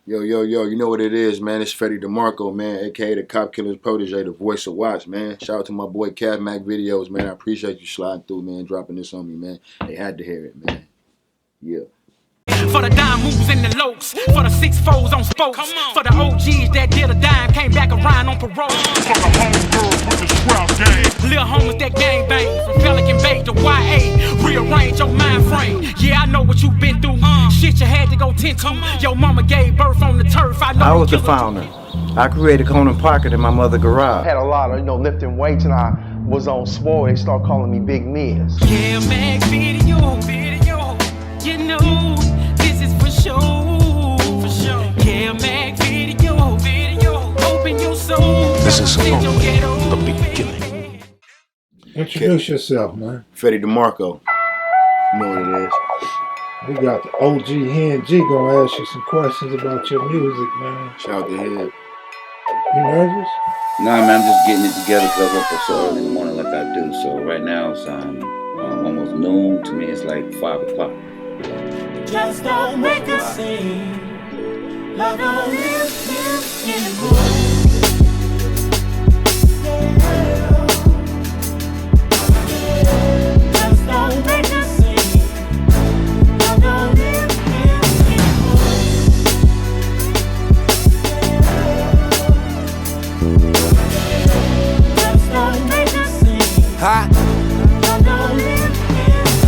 Yo, yo, yo, you know what it is, man. It's Fedie Demarco, man, a.k.a. the Cop Killer's protege, the voice of Watts, man. Shout out to my boy K.M.V, man. I appreciate you sliding through, man, dropping this on me, man. They had to hear it, man. Yeah. For the dime moves and the lokes, for the 6-4s on spokes, for the OGs that did a dime, came back around on parole. For the homegirls with the scrap game, little homies that gang bang, from Pelican Bay to YA, rearrange your mind frame. Yeah, I know what you've been through. Shit, you had to go tend to. Your mama gave birth on the turf. I was the founder. I created Conan Pocket in my mother's garage. I had a lot of, lifting weights, and I was on swole. They started calling me Big Miz. K.M.V, you know this is for sure. K.M.V, open your soul. This is only the beginning. Introduce yourself, man. Fedie Demarco. You know what it is. We got the OG Hen G gonna ask you some questions about your music, man. Shout out to him. You nervous? Nah, man, I'm just getting it together because I wake up so early in the morning like I do. So right now it's almost noon. To me, it's like 5 o'clock. Just don't make a scene. Love don't live anymore. Just don't make a scene. Love don't live anymore. Just don't make a scene. Love don't live.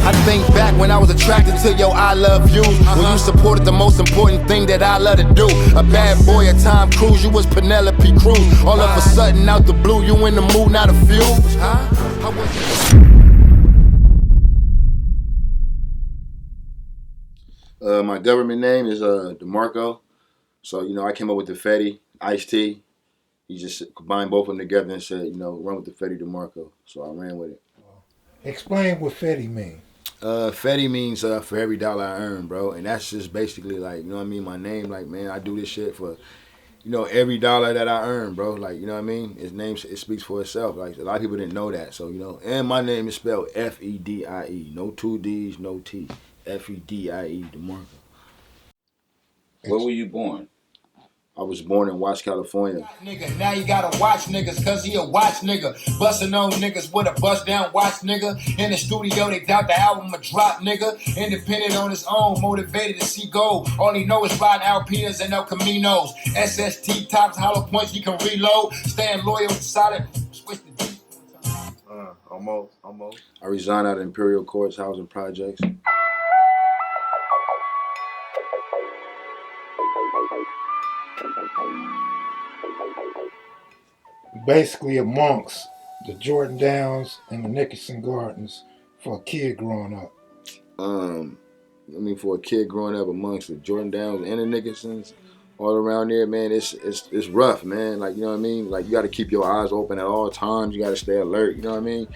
I think back when I was attracted to your I love you. When you supported the most important thing that I love to do. A bad boy at Tom Cruise, you was Penelope Cruz. All of a sudden out the blue, you in the mood, not a few. My government name is Demarco. So, I came up with the Fedie, Ice-T. He just combined both of them together and said, run with the Fedie Demarco. So I ran with it. Explain what Fedie means. Fedie means for every dollar I earn, bro. And that's just basically like, my name, like, man, I do this shit for, every dollar that I earn, bro. Like, you know what I mean? His name, it speaks for itself. Like, a lot of people didn't know that. So, and my name is spelled F-E-D-I-E. No 2 D's, no T. F-E-D-I-E, Demarco. Where were you born? I was born in Watts, California. Nigga, now you gotta watch niggas, cause he a watch nigga. Bustin' on niggas with a bust down watch nigga. In the studio, they doubt the album a drop nigga. Independent on his own, motivated to see gold. All he know is riding Alpinas and El Caminos. SST tops, hollow points, he can reload. Staying loyal and solid. Switch the beat. Almost. I resigned out of Imperial Courts housing projects. Basically amongst the Jordan Downs and the Nickerson Gardens for a kid growing up. For a kid growing up amongst the Jordan Downs and the Nickersons, all around there, man, it's rough, man. Like, you know what I mean? Like, you got to keep your eyes open at all times. You got to stay alert, you know what I mean?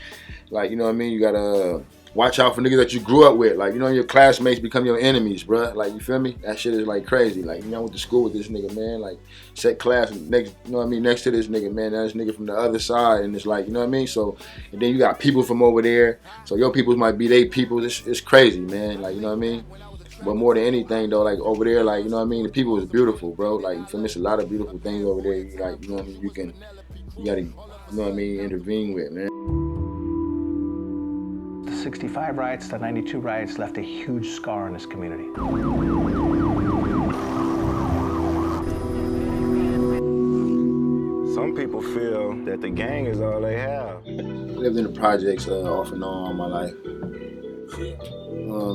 Like, you know what I mean? You got to watch out for niggas that you grew up with. Like, your classmates become your enemies, bruh. Like, you feel me? That shit is, like, crazy. Like, I went to school with this nigga, man. Like, set class next, next to this nigga, man. Now this nigga from the other side. And it's like, you know what I mean? So, and then you got people from over there. So your peoples might be they peoples. It's crazy, man. Like, you know what I mean? But more than anything, though, like, over there, like, you know what I mean? The people is beautiful, bro. Like, you feel me? There's a lot of beautiful things over there. Like, you know what I mean? You gotta, you know what I mean, intervene with, man. The 65 riots, the 92 riots left a huge scar on this community. Some people feel that the gang is all they have. I lived in the projects off and on all my life.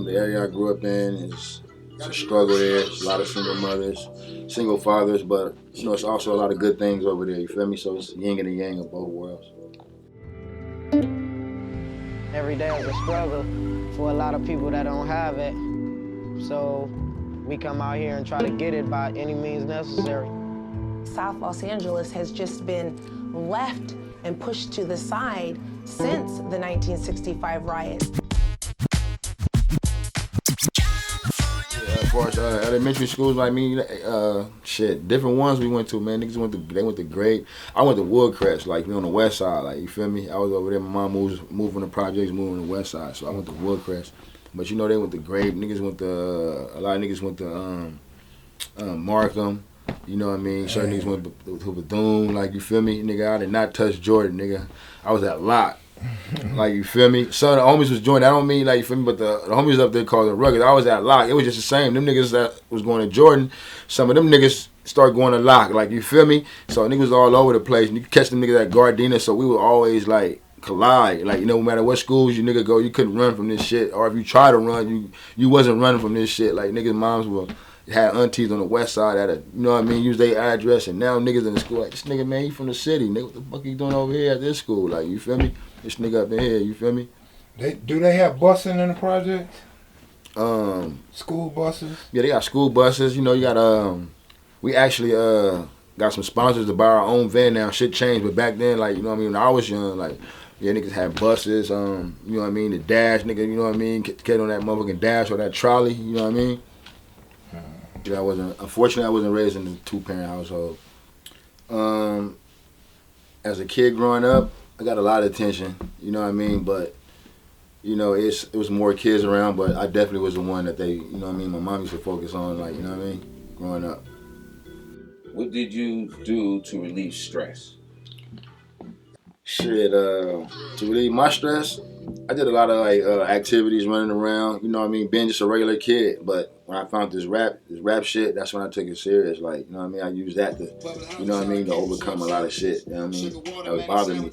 The area I grew up in is a struggle there. It's a lot of single mothers, single fathers, but it's also a lot of good things over there, you feel me? So it's yin and the yang of both worlds. Every day is a struggle for a lot of people that don't have it. So we come out here and try to get it by any means necessary. South Los Angeles has just been left and pushed to the side since the 1965 riots. As far as elementary schools, like me, different ones we went to, man. Niggas they went to Great. I went to Woodcrest, like, on the west side, like, you feel me? I was over there, my mom was moving the projects, moving the west side, so I went to Woodcrest. But they went to Great. Niggas went to, a lot of niggas went to Markham. You know what I mean? Certain niggas went to Bethune, like, you feel me? Nigga, I did not touch Jordan, nigga. I was at Lock. Like, you feel me? Some of the homies was joining. I don't mean, like, you feel me, but the homies up there called the Rugged. I was at Lock. It was just the same. Them niggas that was going to Jordan, some of them niggas started going to Lock. Like, you feel me? So niggas was all over the place. And you could catch them niggas at Gardena, so we would always, like, collide. Like, you know, no matter what schools you nigga go, you couldn't run from this shit. Or if you try to run, you wasn't running from this shit. Like, niggas' moms were... had aunties on the west side at you know what I mean, use their address, and now niggas in the school like, this nigga, man, he from the city, nigga, what the fuck he doing over here at this school? Like, you feel me? This nigga up in here, you feel me? Do they have busing in the project? School buses? Yeah, they got school buses. You know, you got we actually got some sponsors to buy our own van now. Shit changed, but back then, like, you know what I mean, when I was young, like, yeah, niggas had buses, you know what I mean, the dash, nigga, you know what I mean, get on that motherfucking dash or that trolley, you know what I mean? Yeah, unfortunately, I wasn't raised in a two-parent household. As a kid growing up, I got a lot of attention, you know what I mean? But, you know, it was more kids around, but I definitely was the one that they, you know what I mean, my mom used to focus on, like, you know what I mean, growing up. What did you do to relieve stress? Shit, to relieve my stress, I did a lot of like activities, running around, you know what I mean, being just a regular kid. But when I found this rap shit, that's when I took it serious. Like, you know what I mean, I used that to, you know what I mean, to overcome a lot of shit, you know what I mean, that was bothering me.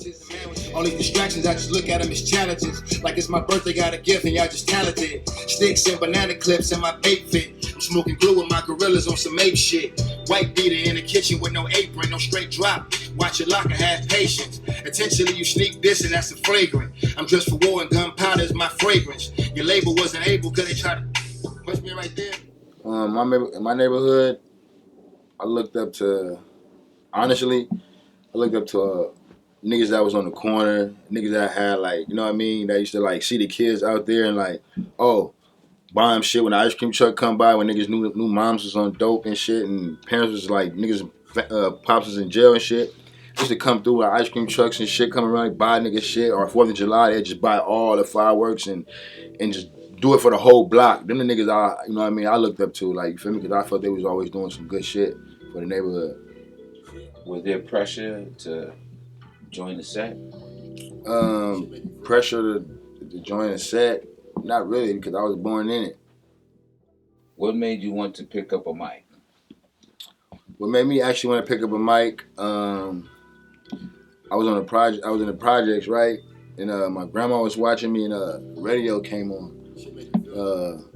All these distractions, I just look at them as challenges. Like it's my birthday, got a gift, and y'all just talented. Sticks and banana clips and my bake fit. I'm smoking glue with my gorillas on some ape shit. White beater in the kitchen with no apron, no straight drop. Watch your locker, have patience. Intentionally you sneak this and that's a flagrant. I'm dressed for war and gunpowder is my fragrance. Your label wasn't able cause they tried to push me right there. In my neighborhood, I looked up to, honestly, niggas that was on the corner, niggas that had like, you know what I mean, that used to like see the kids out there and like, oh, buy them shit when the ice cream truck come by, when niggas knew moms was on dope and shit, and parents was like, niggas, pops was in jail and shit. Used to come through with ice cream trucks and shit, come around, buy niggas shit, or 4th of July, they'd just buy all the fireworks and just do it for the whole block. Them the niggas you know what I mean, I looked up to, like, you feel me, because I felt they was always doing some good shit for the neighborhood. Was there pressure to join the set? Pressure to join a set? Not really, because I was born in it. What made you want to pick up a mic? What made me actually want to pick up a mic? I was on a project. I was in the projects, right? And my grandma was watching me, and radio came on.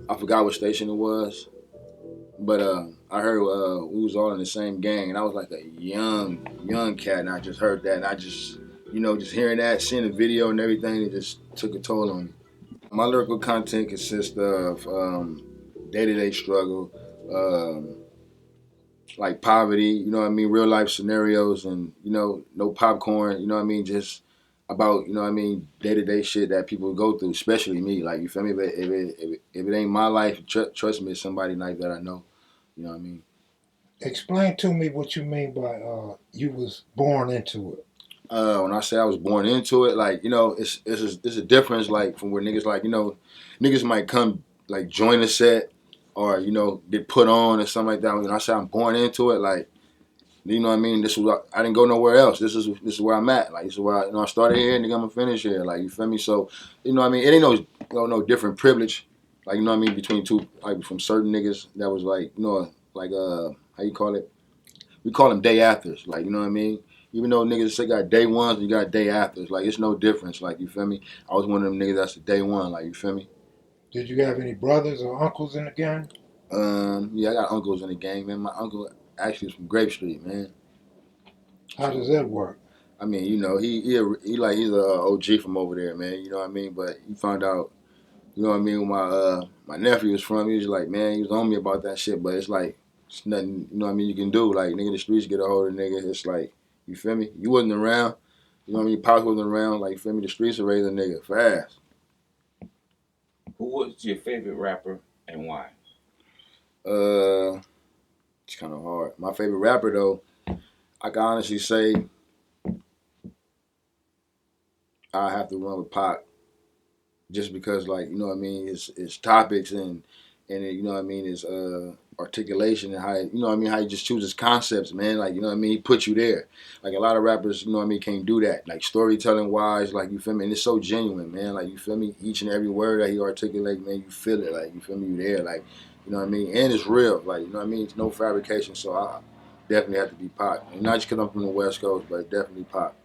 I forgot what station it was, but I heard we was all in the same gang, and I was like a young cat, and I just heard that, and I just, you know, just hearing that, seeing the video and everything, it just took a toll on me. My lyrical content consists of day-to-day struggle, like poverty, you know what I mean, real life scenarios, and, you know, no popcorn, you know what I mean, just about, you know what I mean, day-to-day shit that people go through, especially me, like, you feel me, but if it ain't my life, trust me, it's somebody like that I know, you know what I mean. Explain to me what you mean by you was born into it. When I say I was born into it, like, you know, it's a difference, like, from where niggas, like, you know, niggas might come, like, join a set, or, you know, get put on or something like that. When I say I'm born into it, like, you know what I mean, this is I didn't go nowhere else. This is where I'm at. Like, this is where I started here, and I'm gonna finish here. Like, you feel me? So, you know what I mean, it ain't no different privilege. Like, you know what I mean, between two, like, from certain niggas that was like, you know, like how you call it? We call them day afters. Like, you know what I mean? Even though niggas say got day ones, you got day afters. Like, it's no difference. Like, you feel me? I was one of them niggas that's a day one. Like, you feel me? Did you have any brothers or uncles in the gang? Yeah, I got uncles in the gang, man. My uncle actually is from Grape Street, man. How does that work? I mean, you know, he's a OG from over there, man. You know what I mean? But he found out, you know what I mean, where my nephew was from. He was like, man, he was on me about that shit. But it's like, it's nothing, you know what I mean, you can do. Like, nigga, the streets get a hold of nigga. It's like, you feel me? You wasn't around. You know what I mean? Pops wasn't around. Like, you feel me? The streets will raise a nigga fast. Who was your favorite rapper and why? It's kind of hard. My favorite rapper, though, I can honestly say I have to run with Pac, just because, like, you know what I mean, it's topics, and and you know what I mean, his articulation and how, you know what I mean, how he just chooses concepts, man. Like, you know what I mean, he puts you there. Like a lot of rappers, you know what I mean, can't do that. Like storytelling wise, like, you feel me, and it's so genuine, man. Like, you feel me, each and every word that he articulates, man, you feel it. Like, you feel me, you there. Like, you know what I mean, and it's real. Like, you know what I mean, it's no fabrication. So I definitely have to be Pop, and not just because I'm from the West Coast, but definitely Pop.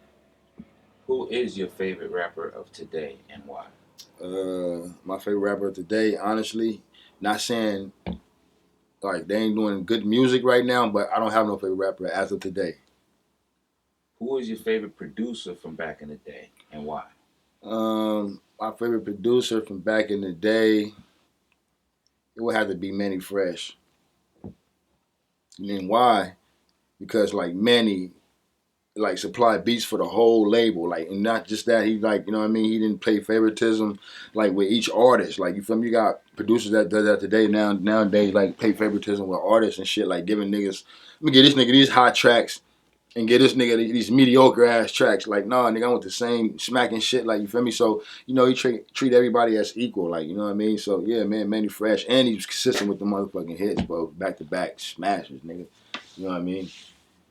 Who is your favorite rapper of today and why? My favorite rapper of today, honestly, not saying like they ain't doing good music right now, but I don't have no favorite rapper as of today. Who is your favorite producer from back in the day and why? My favorite producer from back in the day, it would have to be Manny Fresh. And then why? Because like Manny, like supply beats for the whole label, like, and not just that, he like, you know what I mean, he didn't play favoritism like with each artist. Like, you feel me, you got producers that does that today nowadays, like play favoritism with artists and shit, like giving niggas, let me get this nigga these hot tracks and get this nigga these mediocre ass tracks. Like, nah, nigga, I want the same smacking shit, like, you feel me? So, you know, he treat everybody as equal, like, you know what I mean? So yeah, man, Manny Fresh, and he was consistent with the motherfucking hits, bro, back to back smashes, nigga. You know what I mean?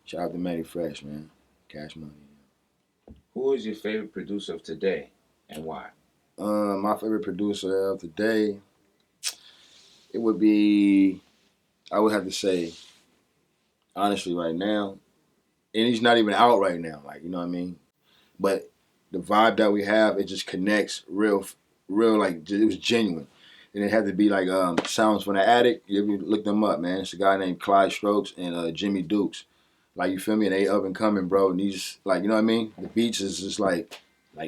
Shout out to Manny Fresh, man. Cash Money. Who is your favorite producer of today and why? My favorite producer of today, it would be, I would have to say, honestly, right now, and he's not even out right now, like, you know what I mean? But the vibe that we have, it just connects real, like, it was genuine. And it had to be like Sounds from the Attic. You ever look them up, man? It's a guy named Clyde Strokes and Jimmy Dukes. Like, you feel me? And they up and coming, bro. And these, like, you know what I mean? The beats is just like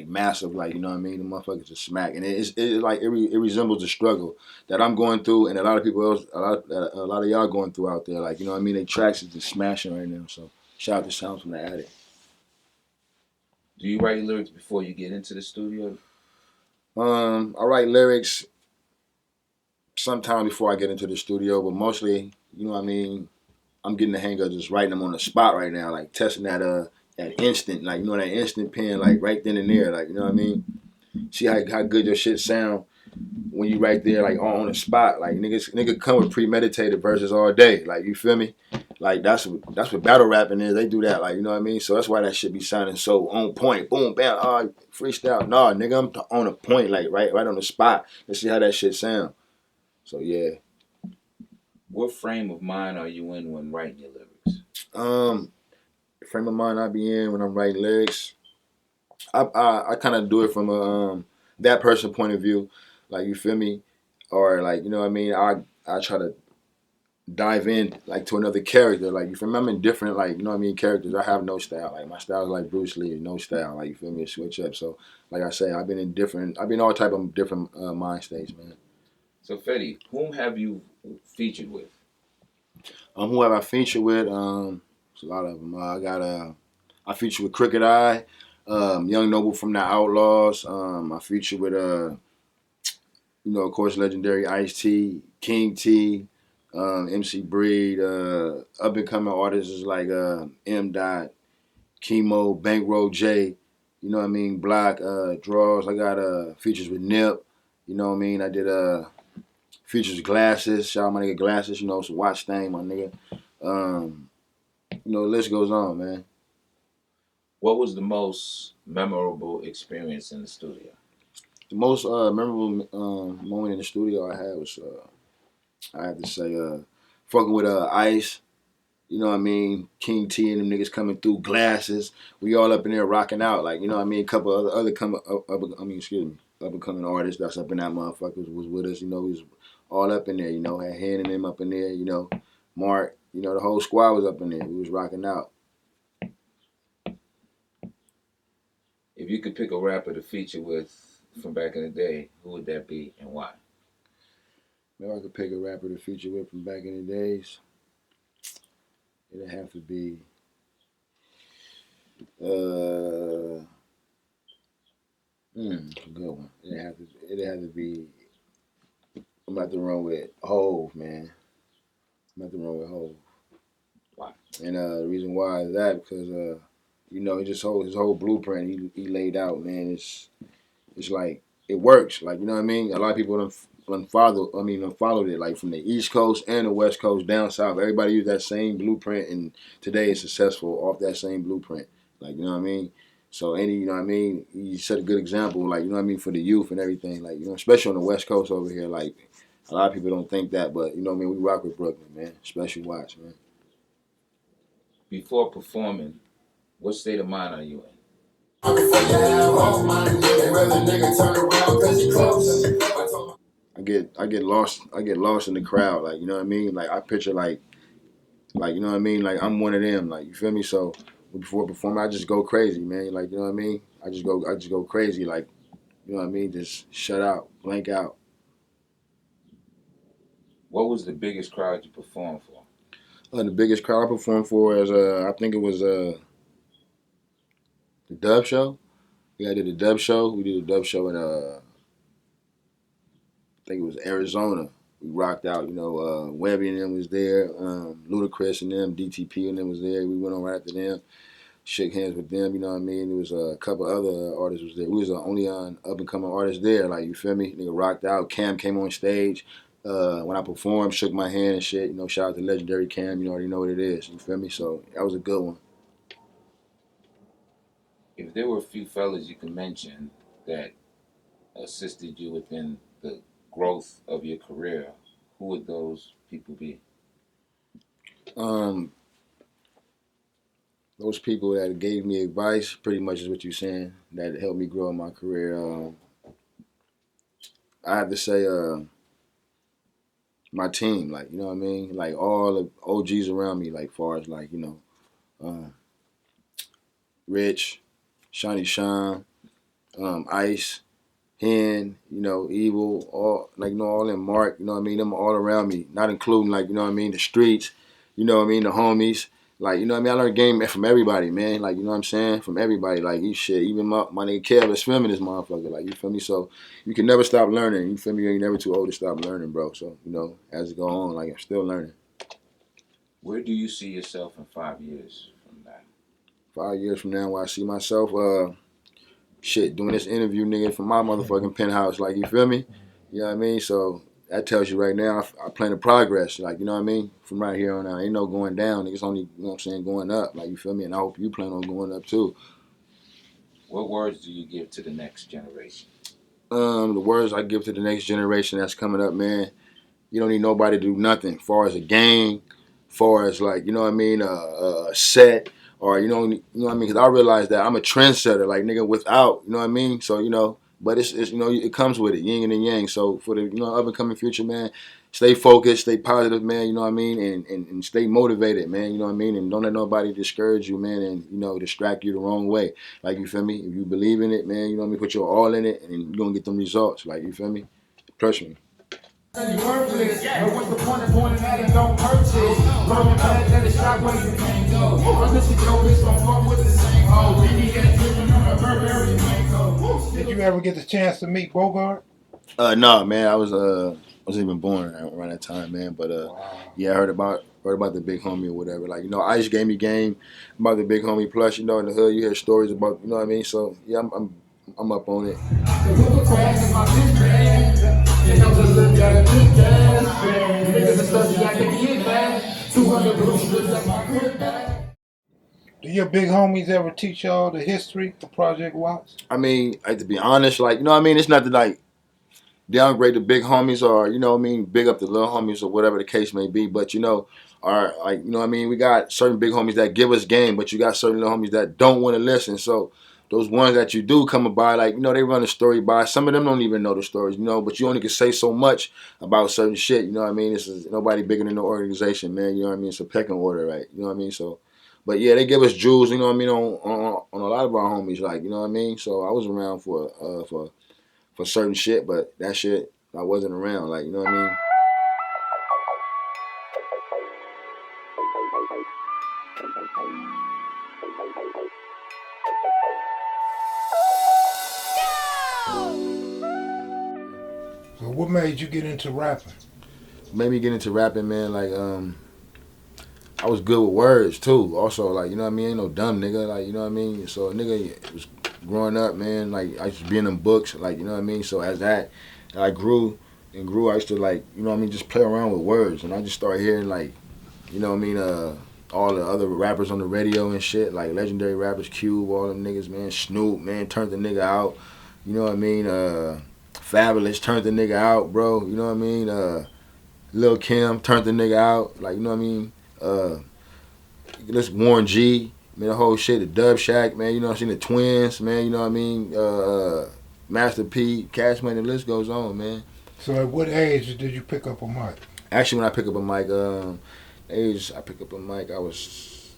massive, like, you know what I mean? The motherfuckers just smack. And it resembles the struggle that I'm going through and a lot of people else, a lot of y'all going through out there. Like, you know what I mean? They tracks is just smashing right now. So shout out to Sounds from the Attic. Do you write lyrics before you get into the studio? I write lyrics sometime before I get into the studio, but mostly, you know what I mean, I'm getting the hang of just writing them on the spot right now, like testing that instant, like, you know, that instant pen, like right then and there, like, you know what I mean? See how good your shit sound when you right there, like on the spot. Like, nigga come with premeditated verses all day, like, you feel me? Like, that's what battle rapping is. They do that, like, you know what I mean? So that's why that shit be sounding so on point. Boom, bam, freestyle. Nah, nigga, I'm on a point, like right on the spot. Let's see how that shit sound. So yeah. What frame of mind are you in when writing your lyrics? Frame of mind I be in when I'm writing lyrics, I kind of do it from a that person point of view, like, you feel me, or like, you know what I mean. I try to dive in like to another character, like, you feel me. I'm in different, like, you know what I mean, characters. I have no style, like my style is like Bruce Lee, no style, like, you feel me, switch up. So like I say, I've been all type of different mind states, man. So Fedie, whom have you featured with? Who have I featured with? It's a lot of them. I featured with Crooked Eye, Young Noble from the Outlaws. I featured with you know, of course, legendary Ice-T, King T, MC Breed, up and coming artists like M. Dot, Chemo, Bankroll J, you know what I mean, Black, Draws. I got features with Nip, you know what I mean. I did features with Glasses. Shout out my nigga Glasses, you know, it's a watch thing, my nigga. You know, the list goes on, man. What was the most memorable experience in the studio? The most memorable moment in the studio I had was, I have to say, fucking with Ice. You know what I mean? King T and them niggas coming through, Glasses. We all up in there rocking out, like, you know what I mean? A couple other up and coming artists that's up in that motherfuckers was with us. You know, we was all up in there. You know, had Hand and them up in there. You know, Mark. You know, the whole squad was up in there. We was rocking out. If you could pick a rapper to feature with from back in the day, who would that be and why? Maybe I could pick a rapper to feature with from back in the days. It'd have to be a good one. It'd have to be. I'm about to run with Hove, man. I'm about to run with Hove. Why? And the reason why is that because you know, his whole blueprint he laid out, man. It's like it works. Like, you know what I mean. A lot of people unfollowed it, like from the East Coast and the West Coast down south. Everybody used that same blueprint, and today is successful off that same blueprint. Like, you know what I mean? So you know what I mean? You set a good example, like, you know what I mean, for the youth and everything. Like, you know, especially on the West Coast over here, like, a lot of people don't think that, but, you know what I mean, we rock with Brooklyn, man. Special Watts, man. Before performing, what state of mind are you in? I get lost in the crowd, like, you know what I mean? Like, I picture like you know what I mean? Like, I'm one of them, like, you feel me? So before performing, I just go crazy, man. Like, you know what I mean? I just go crazy, like, you know what I mean? Just shut out, blank out. What was the biggest crowd you performed for? The biggest crowd I performed for is I think it was the Dub Show. Yeah, I did the Dub Show. We did a Dub Show in I think it was Arizona. We rocked out, you know. Webby and them was there. Ludacris and them, DTP and them was there. We went on right after them, shook hands with them. You know what I mean? There was a couple other artists was there. We was the only up and coming artists there. Like, you feel me? Nigga rocked out. Cam came on stage. When I performed, shook my hand and shit. You know, shout out to legendary Cam. You already know what it is. You feel me? So that was a good one. If there were a few fellas you could mention that assisted you within the growth of your career, who would those people be? Those people that gave me advice, pretty much is what you're saying, that helped me grow in my career. I have to say my team, like, you know what I mean? Like, all the OGs around me, like, far as, like, you know, Rich, Shiny Sean, Ice, Hen, you know, Evil, all, like, you know, all them, Mark, you know what I mean? Them all around me, not including, like, you know what I mean, the streets, you know what I mean, the homies. Like, you know what I mean? I learned game from everybody, man. Like, you know what I'm saying? From everybody. Like, even my nigga Kev is swimming this motherfucker. Like, you feel me? So, you can never stop learning. You feel me? You're never too old to stop learning, bro. So, you know, as it go on, like, I'm still learning. Where do you see yourself in 5 years from now? 5 years from now, where I see myself, doing this interview, nigga, from my motherfucking penthouse. Like, you feel me? You know what I mean? So, that tells you right now, I plan to progress. Like, you know what I mean? From right here on out. Ain't no going down. It's only, you know what I'm saying, going up. Like, you feel me? And I hope you plan on going up, too. What words do you give to the next generation? The words I give to the next generation that's coming up, man, you don't need nobody to do nothing. As far as a gang, far as, like, you know what I mean, a set, or, you know what I mean? Because I realize that I'm a trendsetter, like, nigga, without, you know what I mean? So, you know, but it's you know, it comes with it, yin and yang. So for the, you know, up and coming future, man, stay focused, stay positive, man, you know what I mean? And stay motivated, man, you know what I mean? And don't let nobody discourage you, man, and, you know, distract you the wrong way. Like, you feel me? If you believe in it, man, you know what I mean? Put your all in it, and you're going to get them results. Like, you feel me? Trust me. Worthless, but what's the point of pointing at it? Don't purchase. Rolling back, let it shot where you can't go. Unless you go, this gon' fuck with the same hoe. Did you ever get the chance to meet Bogart? No, man. I wasn't even born around that time, man. But yeah, I heard about the big homie or whatever. Like, you know, Ice gave me game about the big homie. Plus, you know, in the hood, you hear stories about, you know what I mean. So yeah, I'm up on it. Do your big homies ever teach y'all the history of Project Watts? I mean, like, to be honest, like, you know what I mean? It's not to, like, downgrade the big homies or, you know what I mean, big up the little homies or whatever the case may be. But, you know, like, you know what I mean? We got certain big homies that give us game, but you got certain little homies that don't want to listen. So those ones that you do come by, like, you know, they run a story by. Some of them don't even know the stories, you know, but you only can say so much about certain shit, you know what I mean? This is nobody bigger than the organization, man, you know what I mean? It's a pecking order, right? You know what I mean? So, but yeah, they give us jewels, you know what I mean, on a lot of our homies, like, you know what I mean? So I was around for certain shit, but that shit, I wasn't around, like, you know what I mean? So what made you get into rapping? Made me get into rapping, man, like, I was good with words, too. Also, like, you know what I mean? Ain't no dumb nigga, like, you know what I mean? So a nigga was growing up, man, like, I used to be in them books, like, you know what I mean? So as I grew, and grew, I used to like, you know what I mean, just play around with words, and I just started hearing like, you know what I mean, all the other rappers on the radio and shit, like legendary rappers, Cube, all them niggas, man, Snoop, man, turned the nigga out, you know what I mean, Fabulous turned the nigga out, bro, you know what I mean, Lil Kim turned the nigga out, like, you know what I mean, this Warren G, man, the whole shit, the Dub Shack, man, you know what I'm saying, the Twins, man, you know what I mean, Master P, Cash Money, the list goes on, man. So at what age did you pick up a mic? Actually, when I pick up a mic, I pick up a mic, I was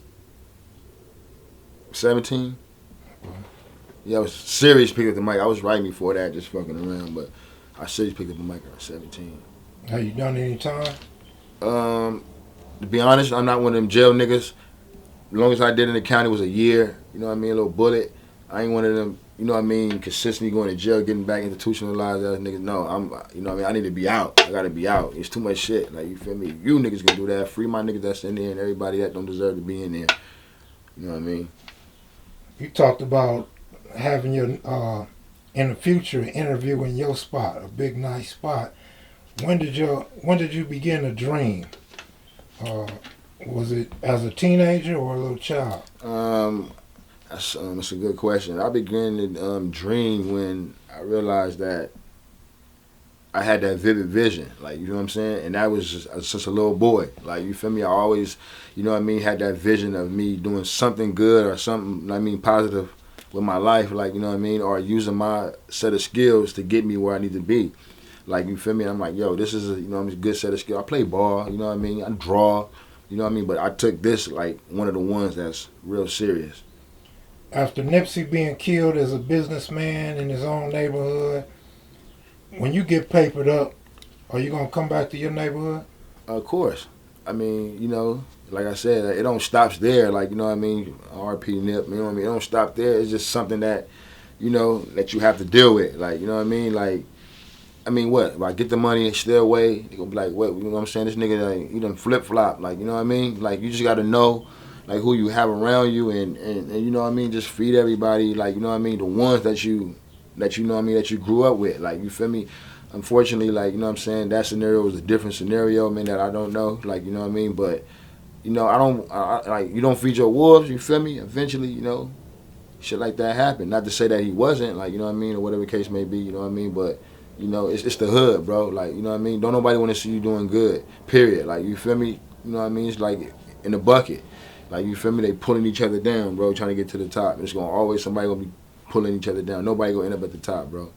17. Yeah, I was serious picking up the mic. I was writing before that, just fucking around, but I seriously picked up a mic when I was 17. Have you done any time? To be honest, I'm not one of them jail niggas. The longest I did in the county was a year, you know what I mean, a little bullet. I ain't one of them, you know what I mean, consistently going to jail, getting back institutionalized ass niggas. No, you know what I mean, I need to be out. I gotta be out. It's too much shit. Like, you feel me? You niggas can do that. Free my niggas that's in there and everybody that don't deserve to be in there. You know what I mean? You talked about having your, in the future, interview in your spot, a big, nice spot. When did you begin to dream? Was it as a teenager or a little child? That's a good question. I began to dream when I realized that I had that vivid vision, like, you know what I'm saying? And that was just since a little boy. Like, you feel me? I always, you know what I mean, had that vision of me doing something good or something, I mean, positive with my life, like, you know what I mean? Or using my set of skills to get me where I need to be. Like, you feel me? I'm like, yo, this is a, you know, a good set of skills. I play ball, you know what I mean? I draw, you know what I mean? But I took this like one of the ones that's real serious. After Nipsey being killed as a businessman in his own neighborhood, when you get papered up, are you going to come back to your neighborhood? Of course. I mean, you know, like I said, it don't stop there. Like, you know what I mean? RP Nip, you know what I mean? It don't stop there. It's just something that, you know, that you have to deal with. Like, you know what I mean? Like, I mean, what? If I get the money and stay away, they gonna be like, what? You know what I'm saying? This nigga, like, he done flip-flop. Like, you know what I mean? Like, you just got to know, like, who you have around you and you know what I mean? Just feed everybody, like, you know what I mean? The ones that you know what I mean, that you grew up with. Like, you feel me? Unfortunately, like, you know what I'm saying? That scenario was a different scenario, man, that I don't know. Like, you know what I mean? But, you know, like, you don't feed your wolves, you feel me? Eventually, you know, shit like that happened. Not to say that he wasn't, like, you know what I mean? Or whatever the case may be, you know what I mean? But, you know, it's the hood, bro. Like, you know what I mean? Don't nobody want to see you doing good, period. Like, you feel me? You know what I mean? It's like in the bucket. Like, you feel me? They pulling each other down, bro, trying to get to the top. It's going to always, somebody going to be pulling each other down. Nobody going to end up at the top, bro.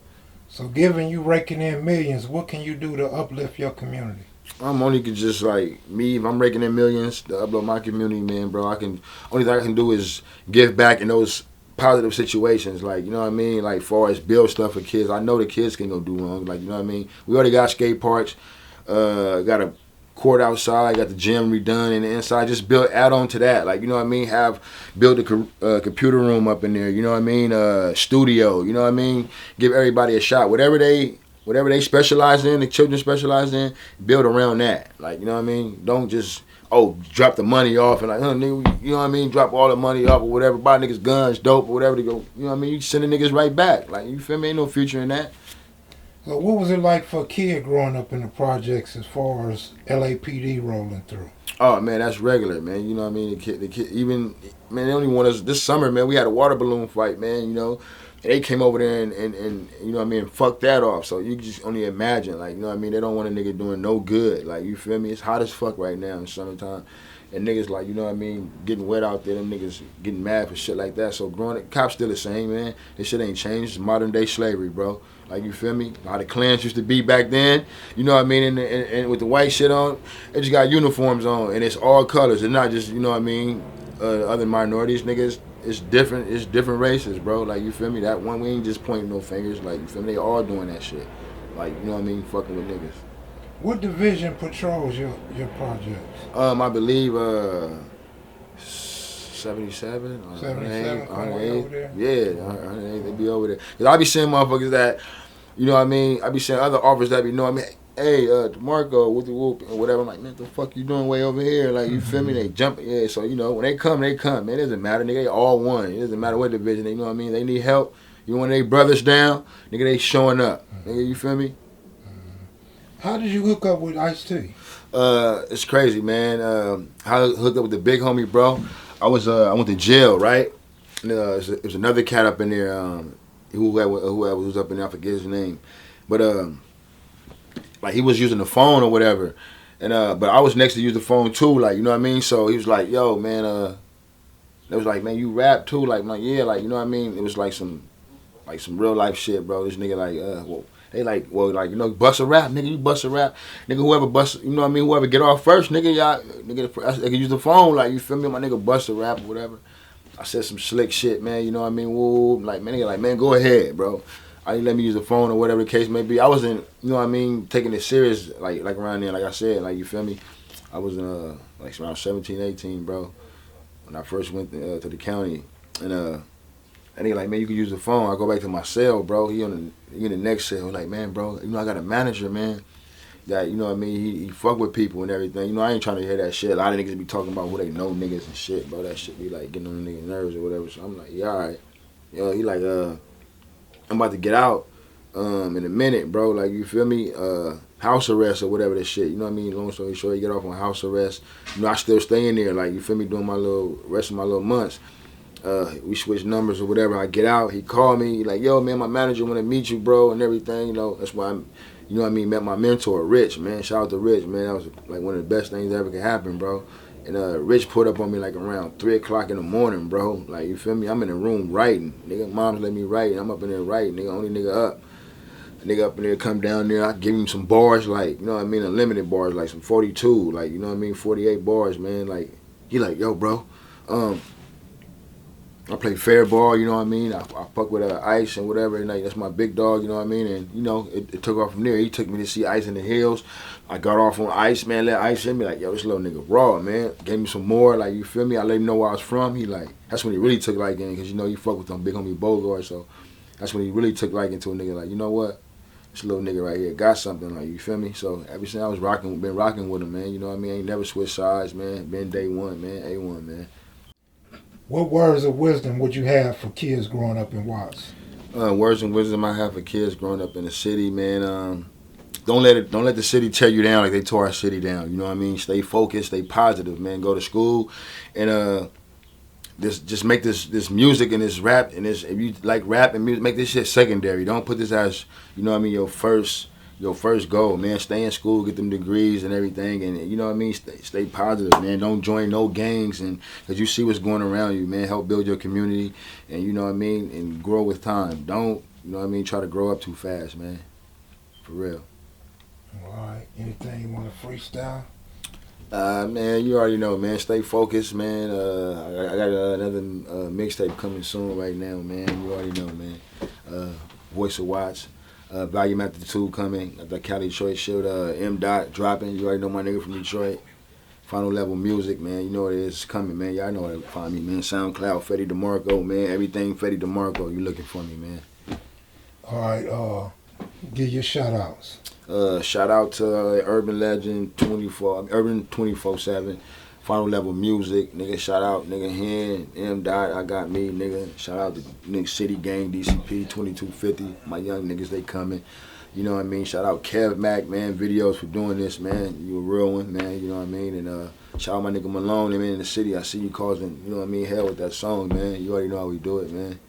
So given you raking in millions, what can you do to uplift your community? I'm only could just like me, if I'm raking in millions to uplift my community, man, bro, only thing I can do is give back in those positive situations, like, you know what I mean, like, far as build stuff for kids. I know the kids can go do wrong, like, you know what I mean. We already got skate parks, got a court outside, got the gym redone, and the inside just add on to that, like, you know what I mean. Build a computer room up in there, you know what I mean. Studio, you know what I mean. Give everybody a shot, whatever they specialize in, the children specialize in, build around that, like, you know what I mean. Don't just drop the money off and like, nigga, you know what I mean, drop all the money off or whatever, buy niggas guns, dope, or whatever to go, you know what I mean, you send the niggas right back. Like, you feel me, ain't no future in that. So what was it like for a kid growing up in the projects as far as LAPD rolling through? Oh, man, that's regular, man, you know what I mean, the kid, even, man, they don't even want us, this summer, man, we had a water balloon fight, man, you know, and they came over there and you know what I mean, fucked that off. So you just only imagine, like, you know what I mean, they don't want a nigga doing no good, like, you feel me, it's hot as fuck right now in summertime, and niggas, like, you know what I mean, getting wet out there, them niggas getting mad for shit like that. So growing up, cops still the same, man, this shit ain't changed, it's modern day slavery, bro. Like, you feel me? How the clans used to be back then, you know what I mean, and with the white shit on, they just got uniforms on, and it's all colors, it's not just, you know what I mean, other minorities, niggas. It's different races, bro. Like, you feel me? That one, we ain't just pointing no fingers. Like, you feel me? They all doing that shit. Like, you know what I mean? Fucking with niggas. What division patrols your projects? I believe 77, 77, 108. over there? Yeah, 108. They be over there. Cause I be seeing motherfuckers that, you know what I mean? I be seeing other officers that be knowing me. Hey, Demarco, with the whoop or whatever. I'm like, man, the fuck you doing way over here? Like, you feel me? They jump, yeah. So, you know, when they come, man. It doesn't matter, nigga. They all one. It doesn't matter what division. They, you know what I mean? They need help. You want their brothers down, nigga? They showing up, nigga. You feel me? How did you hook up with Ice-T? It's crazy, man. How I hooked up with the big homie, bro. I went to jail, right? And, it was another cat up in there. Who was up in there? I forget his name, but like he was using the phone or whatever, and but I was next to use the phone too, like you know what I mean. So he was like, "Yo, man," they was like, "Man, you rap too?" Like, I'm like, yeah, like you know what I mean. It was like some real life shit, bro. This nigga like, well, they like, well, like you know, bust a rap, nigga. You bust a rap, nigga. Whoever bust, you know what I mean. Whoever get off first, nigga, y'all, nigga, they can use the phone, like you feel me. My nigga bust a rap or whatever. I said some slick shit, man. You know what I mean. Woo, like man, nigga, like man, go ahead, bro. I didn't let me use the phone or whatever the case may be. I wasn't, you know what I mean, taking it serious, like around there, like I said, like you feel me. I was like around 17, 18, bro, when I first went to the county, and he like, man, you can use the phone. I go back to my cell, bro. He in the next cell. Like, man, bro, you know I got a manager, man. That you know what I mean. He fuck with people and everything. You know I ain't trying to hear that shit. A lot of niggas be talking about who they know niggas and shit, bro. That shit be like getting on the niggas' nerves or whatever. So I'm like, yeah, all right. Yo, he like, I'm about to get out in a minute, bro. Like, you feel me? House arrest or whatever that shit. You know what I mean? Long story short, you get off on house arrest. You know, I still stay in there. Like, you feel me? Doing my little rest of my little months. We switch numbers or whatever. I get out. He called me. He like, yo, man, my manager want to meet you, bro, and everything. You know, that's why I'm, you know what I mean? Met my mentor, Rich, man. Shout out to Rich, man. That was like one of the best things that ever could happen, bro. And Rich put up on me like around 3 o'clock in the morning, bro. Like, you feel me? I'm in the room writing. Nigga, mom's let me write. And I'm up in there writing. Nigga, only nigga up. Nigga up in there, come down there. I give him some bars, like, you know what I mean? Unlimited bars, like some 42, like, you know what I mean? 48 bars, man. Like, he like, yo, bro. I play fair ball, you know what I mean? I fuck with Ice and whatever, and like, that's my big dog, you know what I mean? And, you know, it took off from there. He took me to see Ice in the Hills. I got off on Ice, man, let Ice in me, like, yo, this little nigga raw, man. Gave me some more, like, you feel me? I let him know where I was from. He like, that's when he really took like in, because, you know, you fuck with them big homie Bogart, so that's when he really took like into a nigga, like, you know what? This little nigga right here got something, like, you feel me? So ever since I was been rocking with him, man, you know what I mean? I ain't never switched sides, man. Been day one, man, A1, man. What words of wisdom would you have for kids growing up in Watts? Words of wisdom I have for kids growing up in the city, man. Don't let the city tear you down like they tore our city down. You know what I mean? Stay focused, stay positive, man. Go to school, and just make this music and this rap and this. If you like rap and music, make this shit secondary. Don't put this as, you know what I mean, your first goal, man. Stay in school, get them degrees and everything, and you know what I mean. Stay positive, man. Don't join no gangs, and because you see what's going around you, man. Help build your community, and you know what I mean, and grow with time. Don't, you know what I mean, try to grow up too fast, man. For real. All right. Anything you want to freestyle? Man, you already know, man. Stay focused, man. I got another mixtape coming soon right now, man. You already know, man. Voice of Watts. Volume after 2 coming. Got the Cali Detroit shit. M. Dot dropping. You already know my nigga from Detroit. Final Level Music, man. You know what it is. It's coming, man. Y'all know where to find me, man. SoundCloud, Fedie Demarco, man. Everything Fedie Demarco. You looking for me, man. All right. Give your shout outs. Shout out to Urban Legend Urban 24/7. Final Level Music, nigga. Shout out, nigga. Hen, M. Dot, I got me, nigga. Shout out to nigga City Gang, DCP 2250. My young niggas, they coming. You know what I mean? Shout out kevmacvideos for doing this, man. You a real one, man. You know what I mean? And shout out my nigga Malone, man, in the city. I see you causing, you know what I mean, hell with that song, man. You already know how we do it, man.